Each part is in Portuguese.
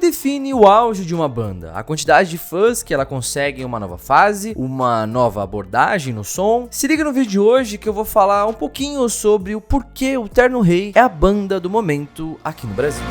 define o auge de uma banda? A quantidade de fãs que ela consegue em uma nova fase, uma nova abordagem no som? Se liga no vídeo de hoje que eu vou falar um pouquinho sobre o porquê o Terno Rei é a banda do momento aqui no Brasil.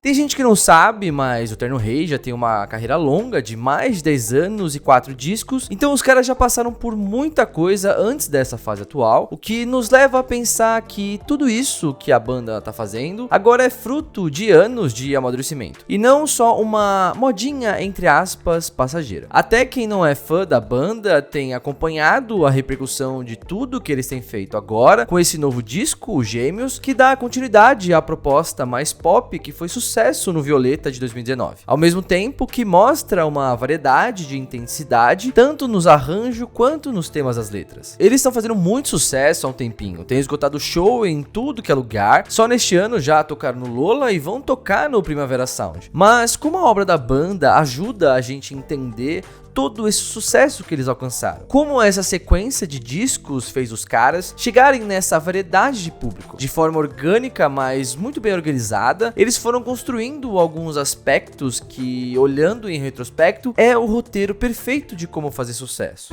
Tem gente que não sabe, mas o Terno Rei já tem uma carreira longa de mais de 10 anos e 4 discos, então os caras já passaram por muita coisa antes dessa fase atual, o que nos leva a pensar que tudo isso que a banda tá fazendo agora é fruto de anos de amadurecimento, e não só uma modinha, entre aspas, passageira. Até quem não é fã da banda tem acompanhado a repercussão de tudo que eles têm feito agora, com esse novo disco, o Gêmeos, que dá continuidade à proposta mais pop que foi sucesso no Violeta de 2019, ao mesmo tempo que mostra uma variedade de intensidade, tanto nos arranjos quanto nos temas das letras. Eles estão fazendo muito sucesso há um tempinho, têm esgotado show em tudo que é lugar, só neste ano já tocaram no Lola e vão tocar no Primavera Sound. Mas como a obra da banda ajuda a gente a entender todo esse sucesso que eles alcançaram, como essa sequência de discos fez os caras chegarem nessa variedade de público, de forma orgânica, mas muito bem organizada. Eles foram construindo alguns aspectos que, olhando em retrospecto, é o roteiro perfeito de como fazer sucesso.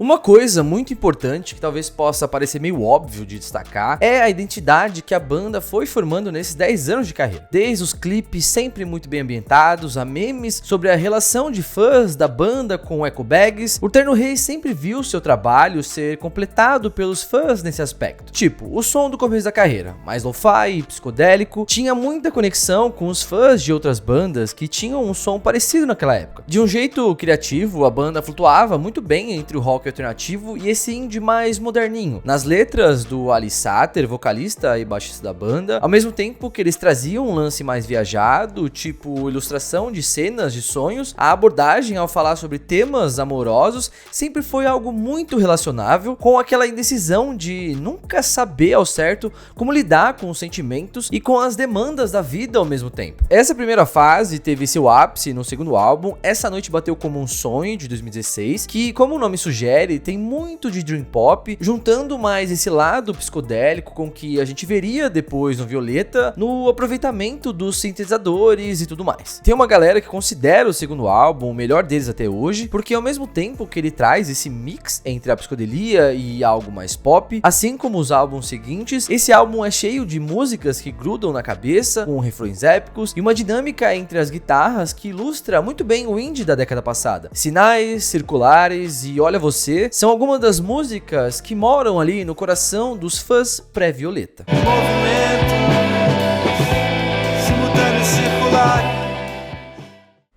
Uma coisa muito importante, que talvez possa parecer meio óbvio de destacar, é a identidade que a banda foi formando nesses 10 anos de carreira. Desde os clipes sempre muito bem ambientados, a memes sobre a relação de fãs da banda com o Eco Bags, o Terno Rei sempre viu seu trabalho ser completado pelos fãs nesse aspecto. Tipo, o som do começo da carreira, mais lo-fi e psicodélico, tinha muita conexão com os fãs de outras bandas que tinham um som parecido naquela época. De um jeito criativo, a banda flutuava muito bem entre o rock alternativo e esse indie mais moderninho. Nas letras do Ali Sater, vocalista e baixista da banda, ao mesmo tempo que eles traziam um lance mais viajado, tipo ilustração de cenas de sonhos, a abordagem ao falar sobre temas amorosos sempre foi algo muito relacionável, com aquela indecisão de nunca saber ao certo como lidar com os sentimentos e com as demandas da vida ao mesmo tempo. Essa primeira fase teve seu ápice no segundo álbum, Essa Noite Bateu Como um Sonho, de 2016, que, como o nome sugere, tem muito de dream pop, juntando mais esse lado psicodélico com que a gente veria depois no Violeta, no aproveitamento dos sintetizadores e tudo mais. Tem uma galera que considera o segundo álbum o melhor deles até hoje, porque ao mesmo tempo que ele traz esse mix entre a psicodelia e algo mais pop, assim como os álbuns seguintes, esse álbum é cheio de músicas que grudam na cabeça, com refrões épicos e uma dinâmica entre as guitarras que ilustra muito bem o indie da década passada. Sinais, Circulares e Olha Você são algumas das músicas que moram ali no coração dos fãs pré-Violeta.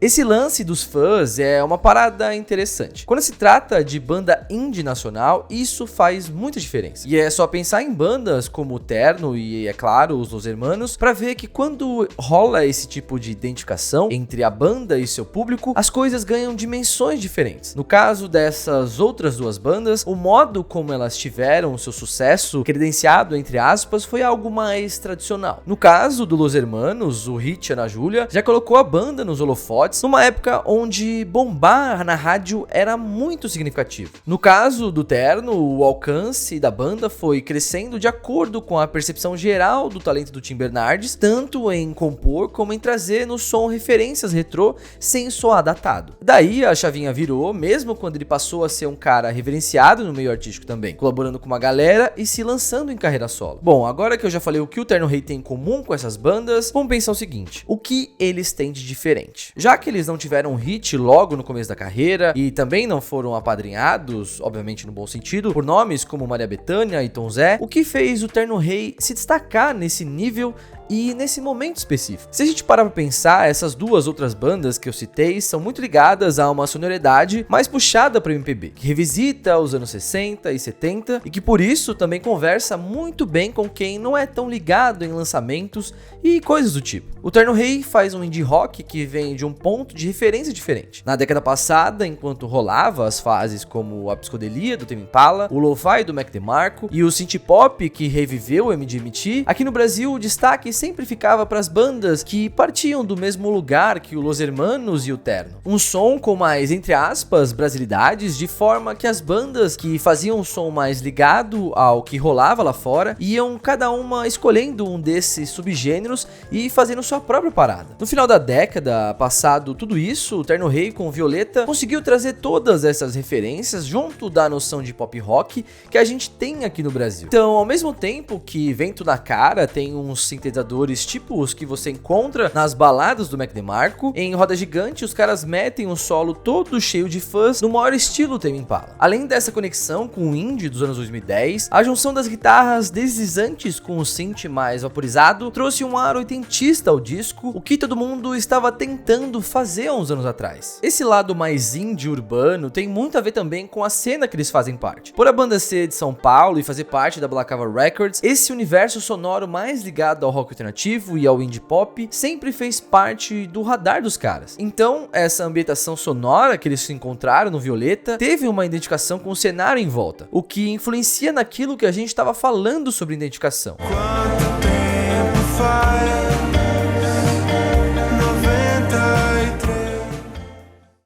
Esse lance dos fãs é uma parada interessante. Quando se trata de banda indie nacional, isso faz muita diferença. E é só pensar em bandas como o Terno e, é claro, os Los Hermanos, pra ver que quando rola esse tipo de identificação entre a banda e seu público, as coisas ganham dimensões diferentes. No caso dessas outras duas bandas, o modo como elas tiveram seu sucesso credenciado, entre aspas, foi algo mais tradicional. No caso do Los Hermanos, o hit Ana Júlia já colocou a banda nos holofotes numa época onde bombar na rádio era muito significativo. No caso do Terno, o alcance da banda foi crescendo de acordo com a percepção geral do talento do Tim Bernardes, tanto em compor como em trazer no som referências retrô sem soar datado. Daí a chavinha virou, mesmo quando ele passou a ser um cara reverenciado no meio artístico também, colaborando com uma galera e se lançando em carreira solo. Bom, agora que eu já falei o que o Terno Rei tem em comum com essas bandas, vamos pensar o seguinte: o que eles têm de diferente? Já que eles não tiveram um hit logo no começo da carreira e também não foram apadrinhados, obviamente no bom sentido, por nomes como Maria Bethânia e Tom Zé, o que fez o Terno Rei se destacar nesse nível e nesse momento específico? Se a gente parar pra pensar, essas duas outras bandas que eu citei são muito ligadas a uma sonoridade mais puxada para MPB, que revisita os anos 60 e 70 e que por isso também conversa muito bem com quem não é tão ligado em lançamentos e coisas do tipo. O Terno Rei faz um indie rock que vem de um ponto de referência diferente. Na década passada, enquanto rolava as fases como a psicodelia do Tame Impala, o lo-fi do Mac DeMarco e o synth pop que reviveu o MGMT, aqui no Brasil o destaque sempre ficava para as bandas que partiam do mesmo lugar que o Los Hermanos e o Terno. Um som com mais, entre aspas, brasilidades, de forma que as bandas que faziam um som mais ligado ao que rolava lá fora iam cada uma escolhendo um desses subgêneros e fazendo sua própria parada. No final da década, passado tudo isso, o Terno Rei com Violeta conseguiu trazer todas essas referências junto da noção de pop rock que a gente tem aqui no Brasil. Então, ao mesmo tempo que Vento na Cara tem uns sintetizadores tipo os que você encontra nas baladas do Mac DeMarco, em Roda Gigante os caras metem um solo todo cheio de fãs no maior estilo Tame Impala. Além dessa conexão com o indie dos anos 2010, a junção das guitarras deslizantes com o synth mais vaporizado trouxe um ar oitentista ao disco, o que todo mundo estava tentando fazer há uns anos atrás. Esse lado mais indie urbano tem muito a ver também com a cena que eles fazem parte. Por a banda ser de São Paulo e fazer parte da Black Cava Records, esse universo sonoro mais ligado ao rock alternativo e ao indie pop sempre fez parte do radar dos caras. Então, essa ambientação sonora que eles se encontraram no Violeta teve uma identificação com o cenário em volta, o que influencia naquilo que a gente estava falando sobre identificação. Quanto tempo faz?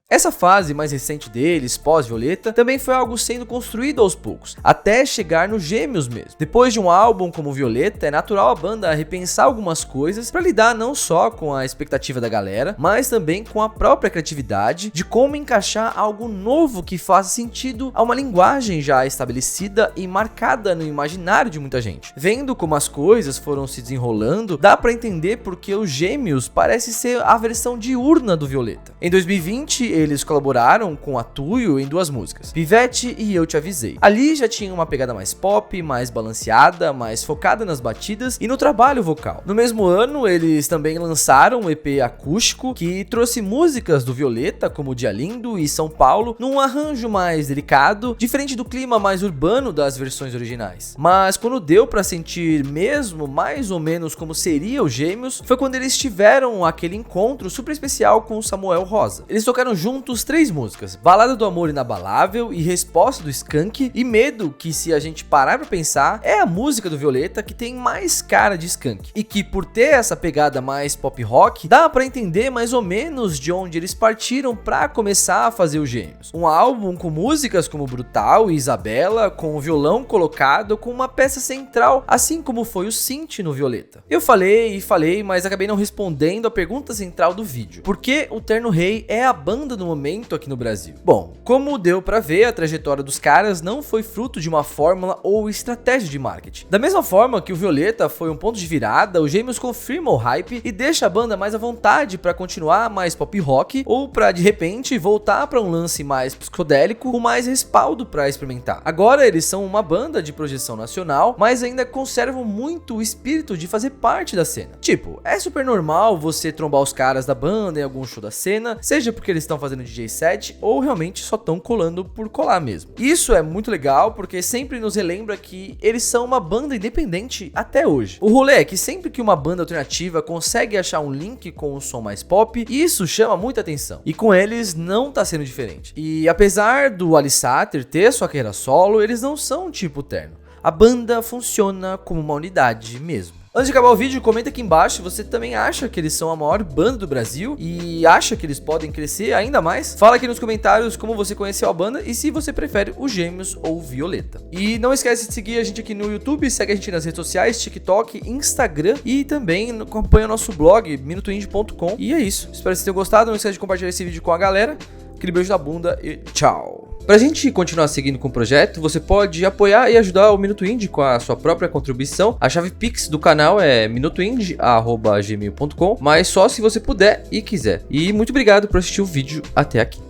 Essa fase mais recente deles, pós-Violeta, também foi algo sendo construído aos poucos, até chegar nos Gêmeos mesmo. Depois de um álbum como Violeta, é natural a banda repensar algumas coisas para lidar não só com a expectativa da galera, mas também com a própria criatividade de como encaixar algo novo que faça sentido a uma linguagem já estabelecida e marcada no imaginário de muita gente. Vendo como as coisas foram se desenrolando, dá para entender porque os Gêmeos parece ser a versão diurna do Violeta. Em 2020, eles colaboraram com a Tuyo em 2 músicas, Pivete e Eu Te Avisei. Ali já tinha uma pegada mais pop, mais balanceada, mais focada nas batidas e no trabalho vocal. No mesmo ano, eles também lançaram um EP acústico que trouxe músicas do Violeta, como Dia Lindo e São Paulo, num arranjo mais delicado, diferente do clima mais urbano das versões originais. Mas quando deu pra sentir mesmo mais ou menos como seria os Gêmeos, foi quando eles tiveram aquele encontro super especial com o Samuel Rosa. Eles tocaram juntos 3 músicas, Balada do Amor Inabalável e Resposta do Skank e Medo, que se a gente parar pra pensar, é a música do Violeta que tem mais cara de Skank, e que por ter essa pegada mais pop rock, dá pra entender mais ou menos de onde eles partiram pra começar a fazer os Gêmeos. Um álbum com músicas como Brutal e Isabela, com o violão colocado com uma peça central, assim como foi o synth no Violeta. Eu falei, mas acabei não respondendo a pergunta central do vídeo. Por que o Terno Rei é a banda no momento aqui no Brasil? Bom, como deu pra ver, a trajetória dos caras não foi fruto de uma fórmula ou estratégia de marketing. Da mesma forma que o Violeta foi um ponto de virada, os Gêmeos confirmam o hype e deixa a banda mais à vontade pra continuar mais pop rock ou pra de repente voltar pra um lance mais psicodélico com mais respaldo pra experimentar. Agora eles são uma banda de projeção nacional, mas ainda conservam muito o espírito de fazer parte da cena. Tipo, é super normal você trombar os caras da banda em algum show da cena, seja porque eles estão fazendo DJ set ou realmente só estão colando por colar mesmo. Isso é muito legal porque sempre nos relembra que eles são uma banda independente até hoje. O rolê é que sempre que uma banda alternativa consegue achar um link com o som mais pop, isso chama muita atenção. E com eles não tá sendo diferente. E apesar do Ali Sater ter sua carreira solo, eles não são tipo Terno. A banda funciona como uma unidade mesmo. Antes de acabar o vídeo, comenta aqui embaixo se você também acha que eles são a maior banda do Brasil e acha que eles podem crescer ainda mais. Fala aqui nos comentários como você conheceu a banda e se você prefere os Gêmeos ou Violeta. E não esquece de seguir a gente aqui no YouTube, segue a gente nas redes sociais, TikTok, Instagram e também acompanha o nosso blog, minutoindie.com. E é isso, espero que vocês tenham gostado, não esquece de compartilhar esse vídeo com a galera. Aquele beijo na bunda e tchau! Pra gente continuar seguindo com o projeto, você pode apoiar e ajudar o Minuto Indie com a sua própria contribuição. A chave Pix do canal é minutoindie@gmail.com, mas só se você puder e quiser. E muito obrigado por assistir o vídeo até aqui.